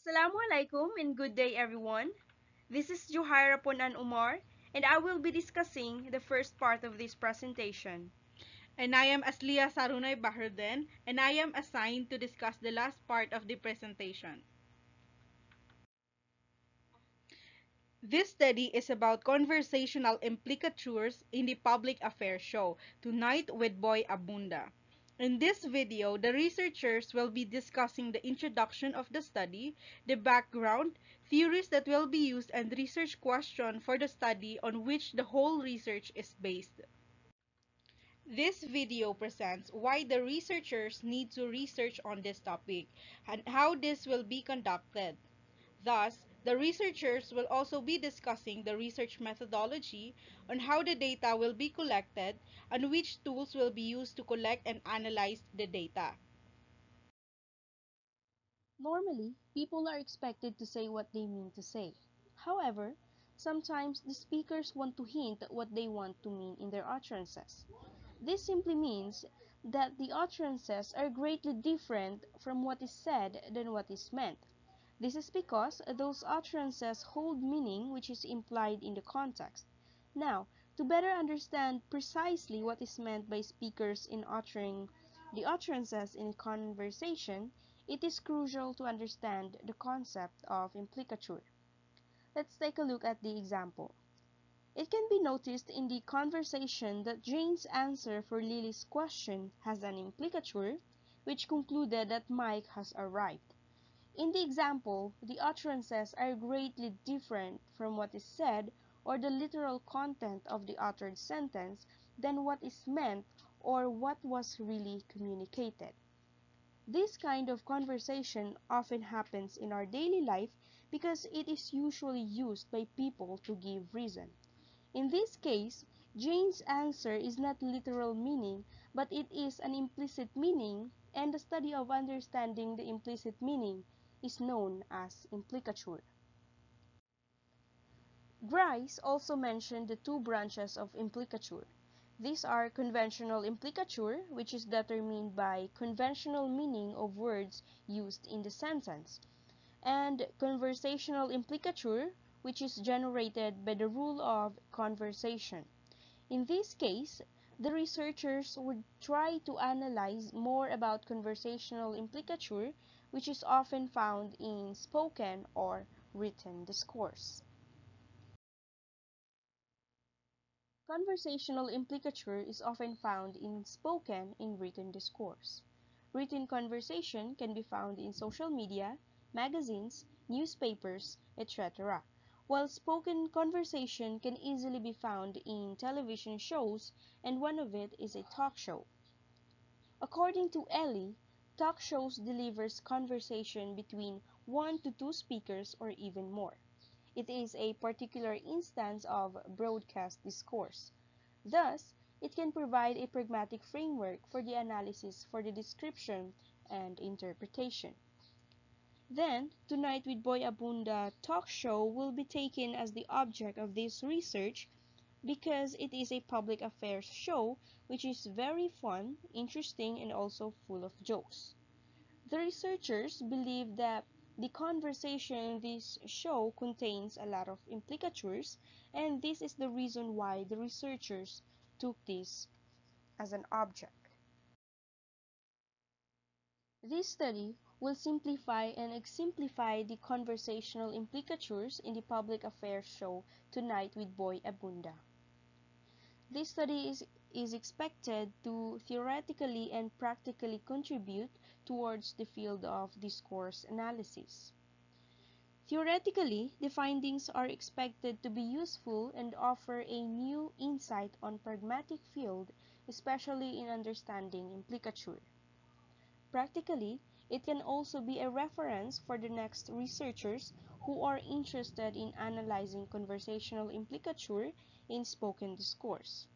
Assalamualaikum and good day everyone. This is Juhaira Ponan Omar and I will be discussing the first part of this presentation. And I am Aslia Sarunay Bahroden, and I am assigned to discuss the last part of the presentation. This study is about conversational implicatures in the public affairs show, Tonight with Boy Abunda. In this video, the researchers will be discussing the introduction of the study, the background, theories that will be used, and research question for the study on which the whole research is based. This video presents why the researchers need to research on this topic and how this will be conducted. Thus, the researchers will also be discussing the research methodology on how the data will be collected and which tools will be used to collect and analyze the data. Normally, people are expected to say what they mean to say. However, sometimes the speakers want to hint at what they want to mean in their utterances. This simply means that the utterances are greatly different from what is said than what is meant. This is because those utterances hold meaning which is implied in the context. Now, to better understand precisely what is meant by speakers in uttering the utterances in a conversation, it is crucial to understand the concept of implicature. Let's take a look at the example. It can be noticed in the conversation that Jane's answer for Lily's question has an implicature, which concluded that Mike has arrived. In the example, the utterances are greatly different from what is said or the literal content of the uttered sentence than what is meant or what was really communicated. This kind of conversation often happens in our daily life because it is usually used by people to give reason. In this case, Jane's answer is not literal meaning, but it is an implicit meaning, and the study of understanding the implicit meaning is known as implicature. Grice also mentioned the two branches of implicature. These are conventional implicature, which is determined by conventional meaning of words used in the sentence, and conversational implicature, which is generated by the rule of conversation. In this case, the researchers would try to analyze more about conversational implicature, which is often found in spoken or written discourse. Conversational implicature is often found in spoken in written discourse. Written conversation can be found in social media, magazines, newspapers, etc., while spoken conversation can easily be found in television shows, and one of it is a talk show. According to Ellie, talk shows delivers conversation between 1 to 2 speakers or even more. It is a particular instance of broadcast discourse. Thus, it can provide a pragmatic framework for the analysis for the description and interpretation. Then, Tonight with Boy Abunda talk show will be taken as the object of this research because it is a public affairs show which is very fun, interesting, and also full of jokes. The researchers believe that the conversation in this show contains a lot of implicatures, and this is the reason why the researchers took this as an object. This study will simplify and exemplify the conversational implicatures in the public affairs show Tonight with Boy Abunda. This study is expected to theoretically and practically contribute towards the field of discourse analysis. Theoretically, the findings are expected to be useful and offer a new insight on pragmatic field, especially in understanding implicature. Practically, it can also be a reference for the next researchers who are interested in analyzing conversational implicature in spoken discourse.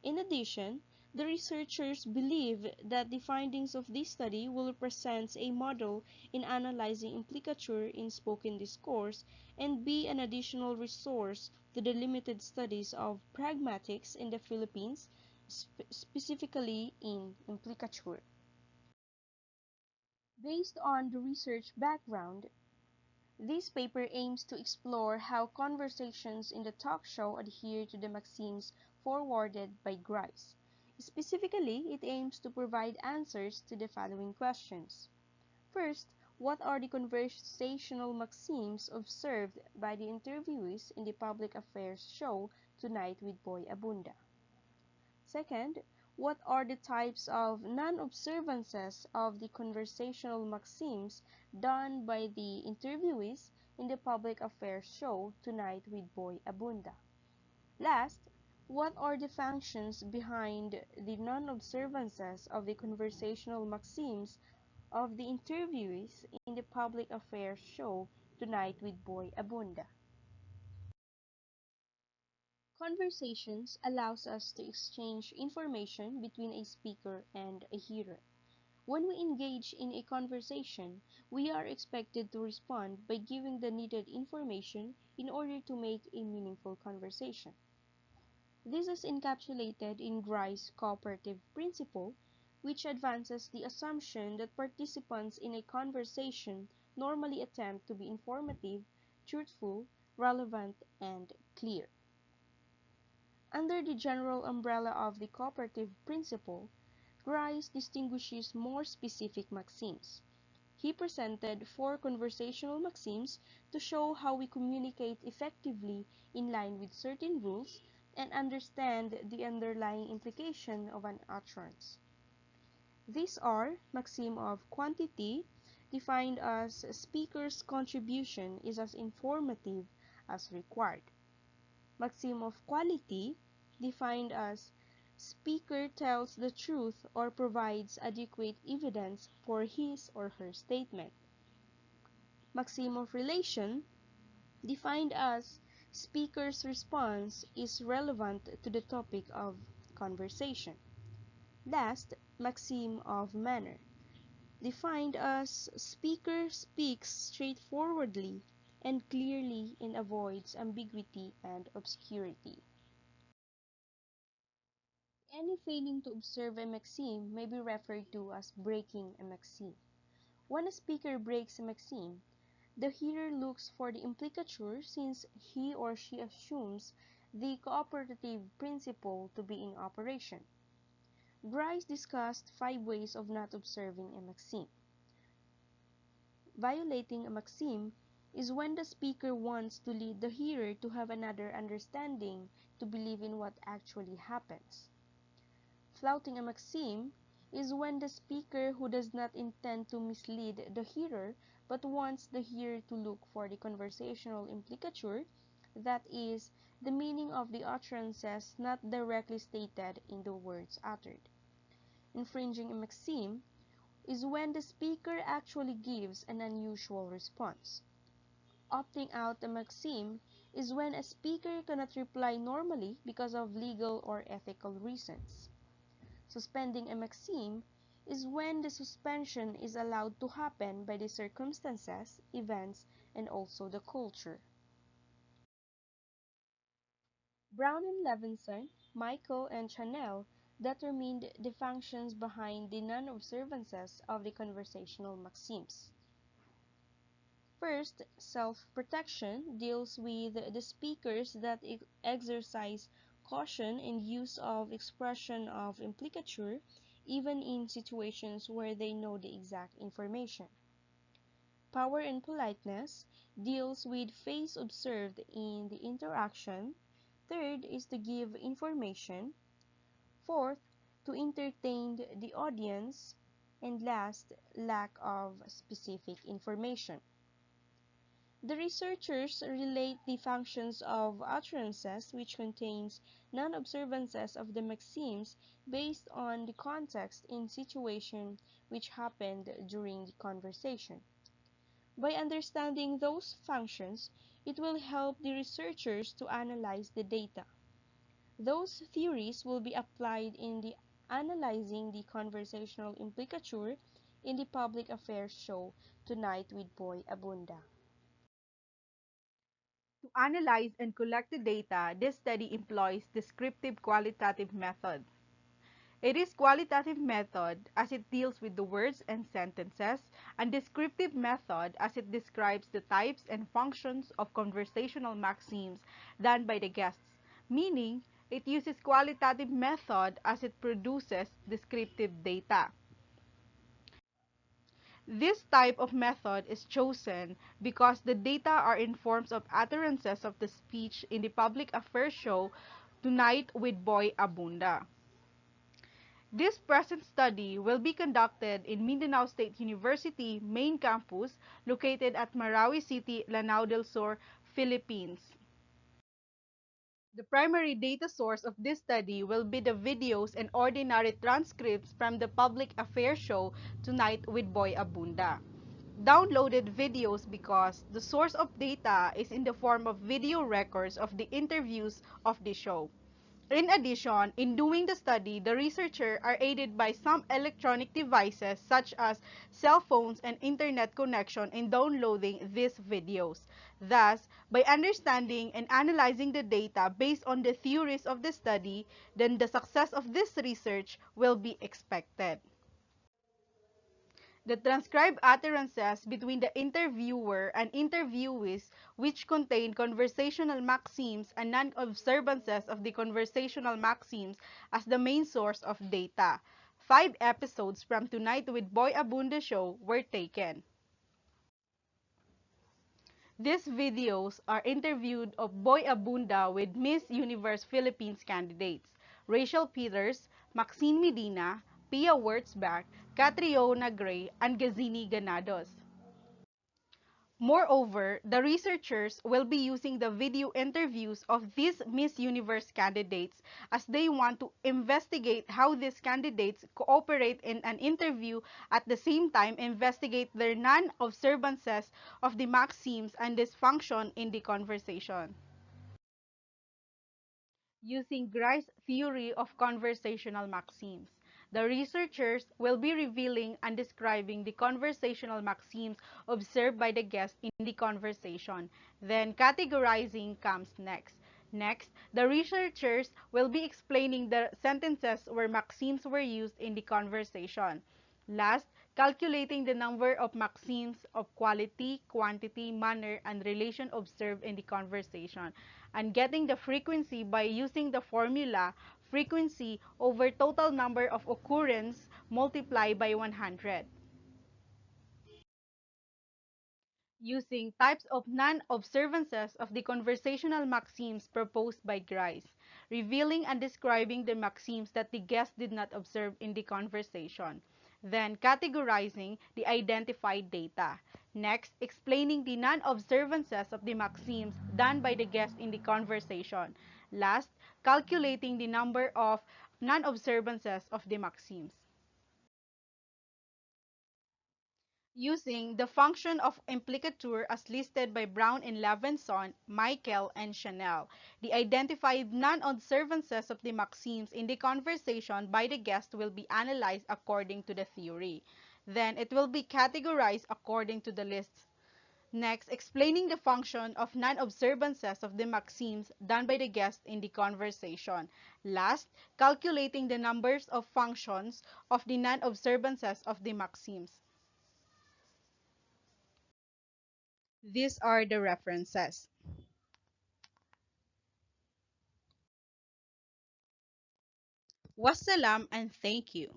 In addition, the researchers believe that the findings of this study will represent a model in analyzing implicature in spoken discourse and be an additional resource to the limited studies of pragmatics in the Philippines, specifically in implicature. Based on the research background, This paper aims to explore how conversations in the talk show adhere to the maxims forwarded by Grice. Specifically, it aims to provide answers to the following questions. First, what are the conversational maxims observed by the interviewees in the public affairs show Tonight with Boy Abunda? Second, what are the types of non-observances of the conversational maxims done by the interviewees in the public affairs show Tonight with Boy Abunda? Last, what are the functions behind the non-observances of the conversational maxims of the interviewees in the public affairs show Tonight with Boy Abunda? Conversations allows us to exchange information between a speaker and a hearer. When we engage in a conversation, we are expected to respond by giving the needed information in order to make a meaningful conversation. This is encapsulated in Grice's cooperative principle, which advances the assumption that participants in a conversation normally attempt to be informative, truthful, relevant, and clear. Under the general umbrella of the cooperative principle, Grice distinguishes more specific maxims. He presented four conversational maxims to show how we communicate effectively in line with certain rules and understand the underlying implication of an utterance. These are maxim of quantity, defined as speaker's contribution is as informative as required. Maxim of quality, defined as speaker tells the truth or provides adequate evidence for his or her statement. Maxim of relation, defined as speaker's response is relevant to the topic of conversation. Last, maxim of manner, defined as speaker speaks straightforwardly and clearly and avoids ambiguity and obscurity. Any failing to observe a maxim may be referred to as breaking a maxim. When a speaker breaks a maxim, the hearer looks for the implicature since he or she assumes the cooperative principle to be in operation. Grice discussed 5 ways of not observing a maxim. Violating a maxim is when the speaker wants to lead the hearer to have another understanding to believe in what actually happens. Flouting a maxim is when the speaker who does not intend to mislead the hearer but wants the hearer to look for the conversational implicature, that is, the meaning of the utterances not directly stated in the words uttered. Infringing a maxim is when the speaker actually gives an unusual response. Opting out a maxim is when a speaker cannot reply normally because of legal or ethical reasons. Suspending a maxim is when the suspension is allowed to happen by the circumstances, events, and also the culture. Brown and Levinson, Michael and Chanel determined the functions behind the non-observances of the conversational maxims. First, self-protection deals with the speakers that exercise caution and use of expression of implicature even in situations where they know the exact information. Power and politeness deals with face observed in the interaction. Third is to give information. Fourth, to entertain the audience. And last, lack of specific information. The researchers relate the functions of utterances which contains non-observances of the maxims based on the context and situation which happened during the conversation. By understanding those functions, it will help the researchers to analyze the data. Those theories will be applied in the analyzing the conversational implicature in the public affairs show Tonight with Boy Abunda. To analyze and collect the data, this study employs descriptive qualitative method. It is qualitative method as it deals with the words and sentences, and descriptive method as it describes the types and functions of conversational maxims done by the guests, meaning it uses qualitative method as it produces descriptive data. This type of method is chosen because the data are in forms of utterances of the speech in the public affairs show Tonight with Boy Abunda. This present study will be conducted in Mindanao State University main campus located at Marawi City, Lanao del Sur, Philippines. The primary data source of this study will be the videos and ordinary transcripts from the public affairs show Tonight with Boy Abunda. Downloaded videos because the source of data is in the form of video records of the interviews of the show. In addition, in doing the study, the researchers are aided by some electronic devices such as cell phones and internet connection in downloading these videos. Thus, by understanding and analyzing the data based on the theories of the study, then the success of this research will be expected. The transcribed utterances between the interviewer and interviewees which contain conversational maxims and non-observances of the conversational maxims as the main source of data. 5 episodes from Tonight with Boy Abunda show were taken. These videos are interviewed of Boy Abunda with Miss Universe Philippines candidates Rachel Peters, Maxine Medina, Pia Wurtzbach, Catriona Gray, and Gazini Ganados. Moreover, the researchers will be using the video interviews of these Miss Universe candidates as they want to investigate how these candidates cooperate in an interview, at the same time investigate their non-observances of the maxims and dysfunction in the conversation. Using Grice's theory of conversational maxims, the researchers will be revealing and describing the conversational maxims observed by the guest in the conversation. Then categorizing comes next. Next, the researchers will be explaining the sentences where maxims were used in the conversation. Last, calculating the number of maxims of quality, quantity, manner, and relation observed in the conversation, and getting the frequency by using the formula frequency over total number of occurrence multiplied by 100. Using types of non-observances of the conversational maxims proposed by Grice, revealing and describing the maxims that the guest did not observe in the conversation. Then categorizing the identified data. Next, explaining the non-observances of the maxims done by the guest in the conversation. Last, calculating the number of non-observances of the maxims. Using the function of implicature as listed by Brown and Levinson, Michael, and Chanel. The identified non-observances of the maxims in the conversation by the guest will be analyzed according to the theory. Then it will be categorized according to the lists. Next, explaining the function of non-observances of the maxims done by the guest in the conversation. Last, calculating the numbers of functions of the non-observances of the maxims. These are the references. Wassalam and thank you.